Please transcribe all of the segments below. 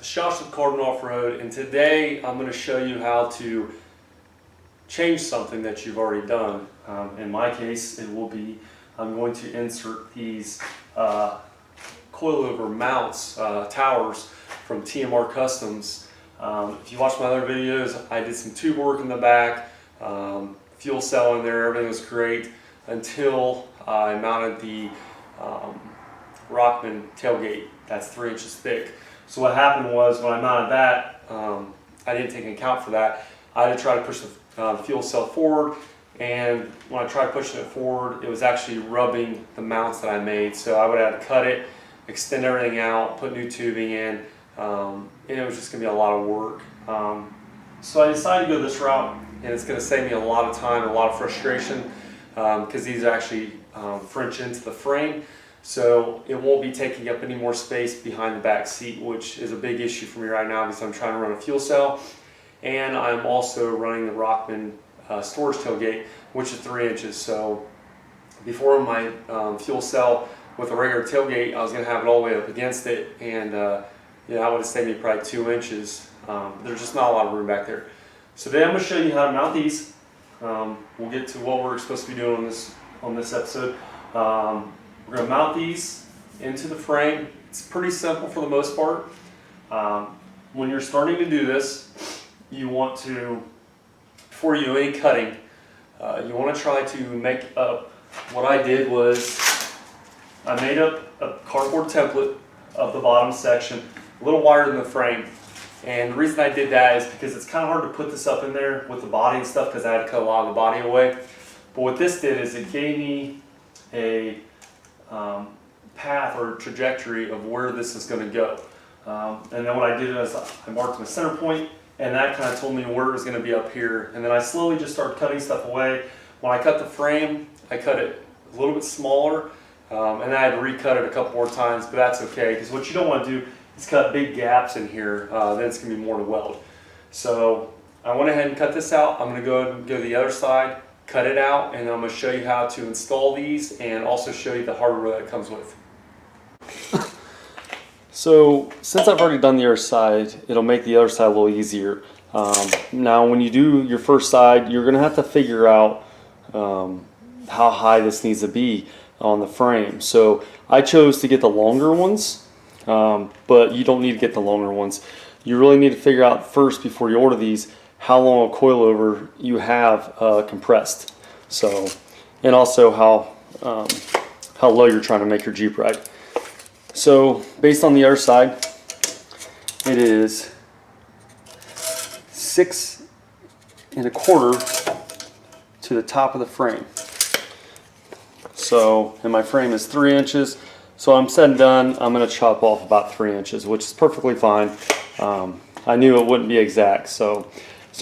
Josh with Cardinal Offroad, and today I'm going to show you how to change something that you've already done. In my case, it will be I'm going to insert these coilover mounts, towers from TMR Customs. If you watch my other videos, I did some tube work in the back, fuel cell in there, everything was great until I mounted the Rockman tailgate. That's 3 inches thick. So what happened was when I mounted that, I didn't take account for that. I had to try to push the fuel cell forward, and when I tried pushing it forward, it was actually rubbing the mounts that I made. So I would have to cut it, extend everything out, put new tubing in, and it was just going to be a lot of work. So I decided to go this route, and it's going to save me a lot of time, a lot of frustration, because these actually French into the frame. So it won't be taking up any more space behind the back seat, which is a big issue for me right now because I'm trying to run a fuel cell, and I'm also running the Rockman storage tailgate, which is 3 inches. So before my fuel cell with a regular tailgate, I was going to have it all the way up against it, and yeah, that would have saved me probably 2 inches. There's just not a lot of room back there. So today I'm going to show you how to mount these. We'll get to what we're supposed to be doing on this episode. We're going to mount these into the frame. It's pretty simple for the most part. When you're starting to do this, you want to, before you do any cutting, you want to try to make up, what I did was I made up a cardboard template of the bottom section, a little wider than the frame. And the reason I did that is because it's kind of hard to put this up in there with the body and stuff because I had to cut a lot of the body away. But what this did is it gave me a path or trajectory of where this is going to go. And then what I did is I marked my center point, and that kind of told me where it was going to be up here. And then I slowly just started cutting stuff away. When I cut the frame, I cut it a little bit smaller, and I had to recut it a couple more times, but that's okay, because what you don't want to do is cut big gaps in here, then it's going to be more to weld. So I went ahead and cut this out. I'm going to go ahead and go to the other side, cut it out, and I'm going to show you how to install these and also show you the hardware that it comes with. So since I've already done the other side, it'll make the other side a little easier. Now when you do your first side, you're going to have to figure out how high this needs to be on the frame. So I chose to get the longer ones, but you don't need to get the longer ones. You really need to figure out first, before you order these, how long a coilover you have compressed. So, and also how low you're trying to make your Jeep ride. So based on the other side, it is 6 1/4 to the top of the frame. So, and my frame is 3 inches. So I'm said and done, I'm going to chop off about 3 inches, which is perfectly fine. I knew it wouldn't be exact, so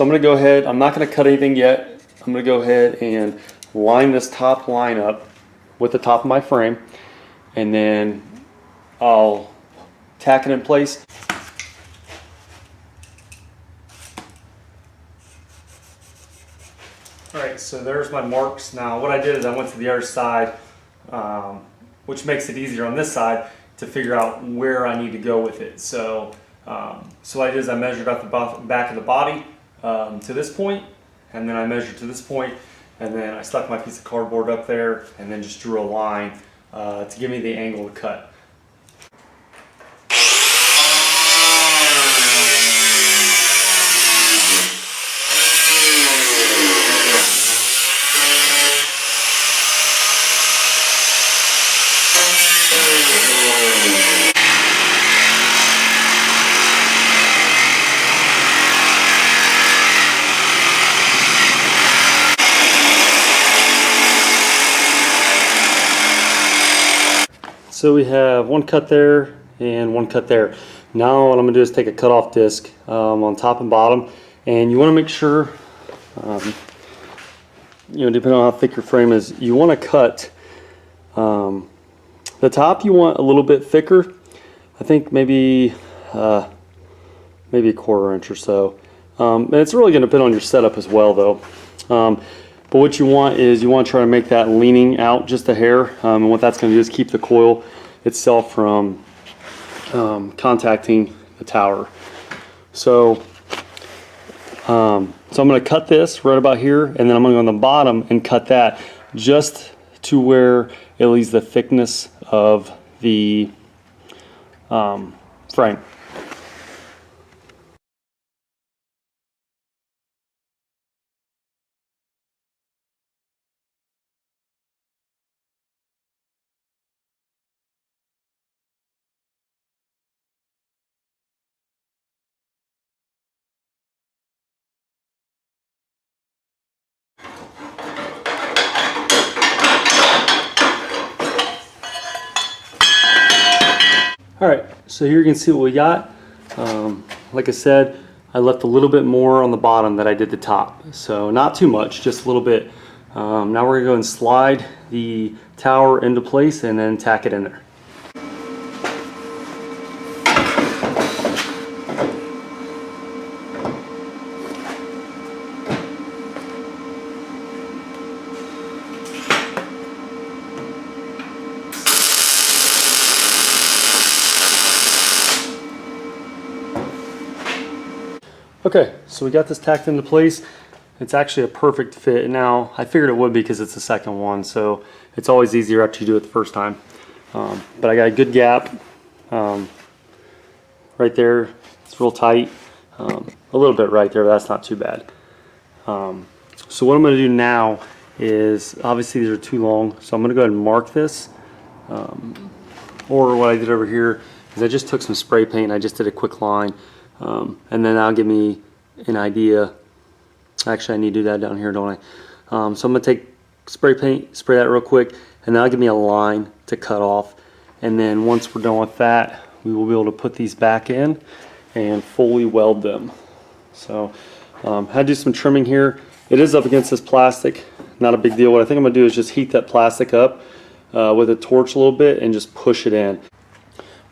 I'm going to go ahead. I'm not going to cut anything yet. I'm going to go ahead and line this top line up with the top of my frame, and then I'll tack it in place. Alright, so there's my marks. Now what I did is I went to the other side, which makes it easier on this side to figure out where I need to go with it. So what I did is I measured out the back of the body to this point, and then I measured to this point, and then I stuck my piece of cardboard up there and then just drew a line to give me the angle to cut. So we have one cut there and one cut there. Now what I'm going to do is take a cut-off disc on top and bottom, and you want to make sure, you know, depending on how thick your frame is, you want to cut the top. You want a little bit thicker. I think maybe a 1/4 inch or so. And it's really going to depend on your setup as well, though. But what you want is you want to try to make that leaning out just a hair, and what that's going to do is keep the coil itself from contacting the tower. So I'm going to cut this right about here, and then I'm going to go on the bottom and cut that just to where it leaves the thickness of the frame. All right, so here you can see what we got. Like I said, I left a little bit more on the bottom than I did the top. So not too much, just a little bit. Now we're gonna go and slide the tower into place and then tack it in there. Okay, so we got this tacked into place. It's actually a perfect fit. Now, I figured it would be because it's the second one, so it's always easier after you do it the first time. But I got a good gap right there. It's real tight. A little bit right there, but that's not too bad. So what I'm going to do now is, obviously these are too long, so I'm going to go ahead and mark this. Or what I did over here is I just took some spray paint. I just did a quick line. And then that'll give me an idea. Actually, I need to do that down here, don't I? So I'm going to take spray paint, spray that real quick, and that'll give me a line to cut off. And then once we're done with that, we will be able to put these back in and fully weld them. So I had to do some trimming here. It is up against this plastic, not a big deal. What I think I'm going to do is just heat that plastic up with a torch a little bit and just push it in.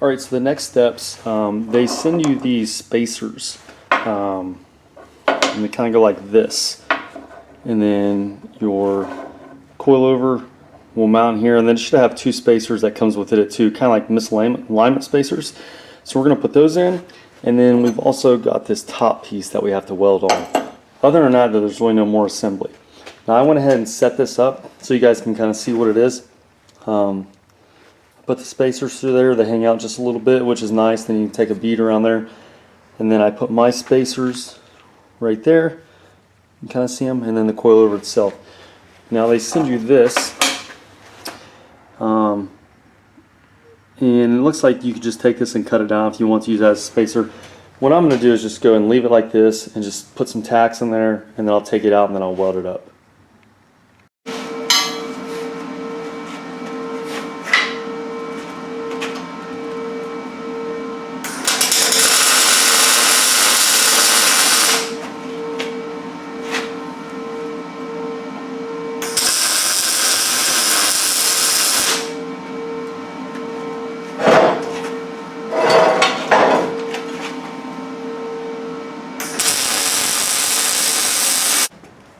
Alright, so the next steps, they send you these spacers, and they kind of go like this, and then your coilover will mount here, and then it should have two spacers that comes with it too, kind of like misalignment spacers. So we're going to put those in, and then we've also got this top piece that we have to weld on. Other than that, there's really no more assembly. Now I went ahead and set this up so you guys can kind of see what it is. Put the spacers through there, they hang out just a little bit, which is nice. Then you can take a bead around there. And then I put my spacers right there. You kind of see them, and then the coilover itself. Now they send you this. And it looks like you could just take this and cut it down if you want to use that as a spacer. What I'm going to do is just go and leave it like this and just put some tacks in there, and then I'll take it out and then I'll weld it up.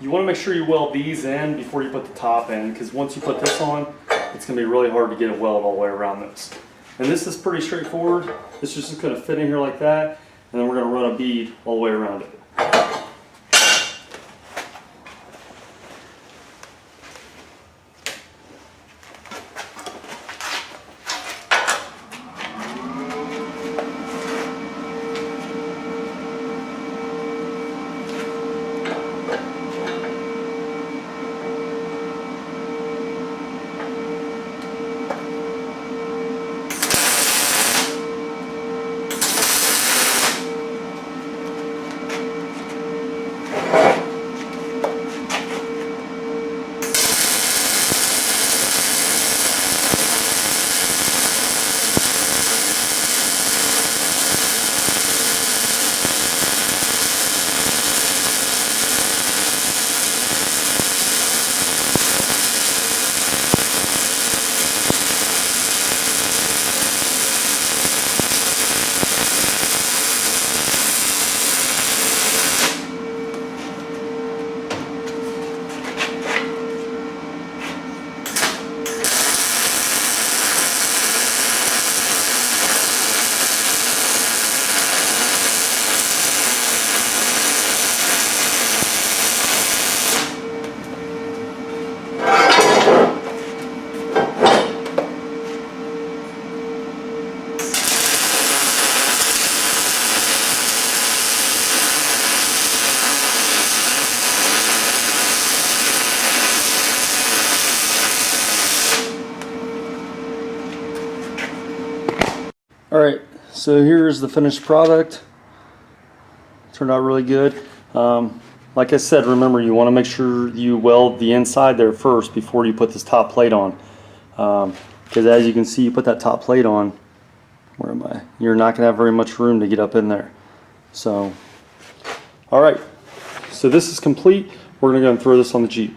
You want to make sure you weld these in before you put the top in, because once you put this on, it's going to be really hard to get a weld all the way around this. And this is pretty straightforward. This is just going to fit in here like that, and then we're going to run a bead all the way around it. So here's the finished product. Turned out really good. Like I said, remember, you want to make sure you weld the inside there first before you put this top plate on. Because as you can see, you put that top plate on, where am I? You're not going to have very much room to get up in there. So, alright, so this is complete. We're going to go and throw this on the Jeep.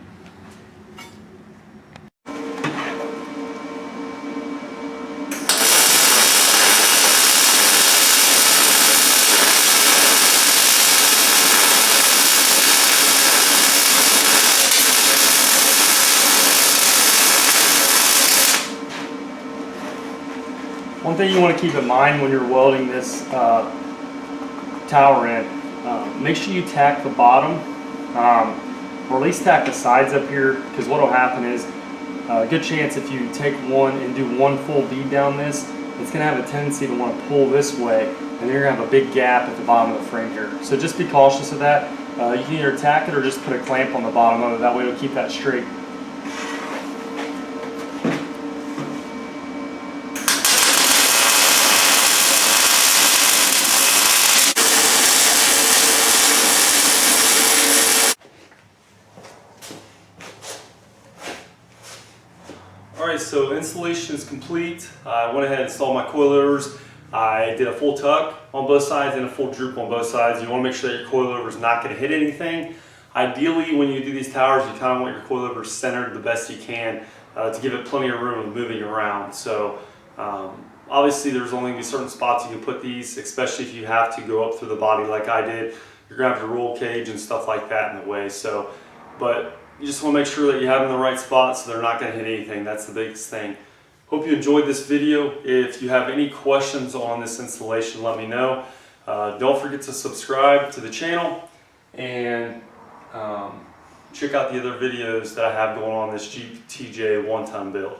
One thing you want to keep in mind when you're welding this tower in, make sure you tack the bottom, or at least tack the sides up here, because what will happen is, a good chance if you take one and do one full bead down this, it's going to have a tendency to want to pull this way, and then you're going to have a big gap at the bottom of the frame here. So just be cautious of that. You can either tack it or just put a clamp on the bottom of it, that way it'll keep that straight. Alright, so installation is complete. I went ahead and installed my coilovers. I did a full tuck on both sides and a full droop on both sides. You want to make sure that your coilover is not going to hit anything. Ideally, when you do these towers, you kind of want your coilover centered the best you can to give it plenty of room of moving around. So obviously there's only going to be certain spots you can put these, especially if you have to go up through the body like I did. You're going to have your roll cage and stuff like that in the way. So, but you just want to make sure that you have them in the right spot so they're not going to hit anything. That's the biggest thing. Hope you enjoyed this video. If you have any questions on this installation, let me know. Don't forget to subscribe to the channel and check out the other videos that I have going on this Jeep TJ one-ton build.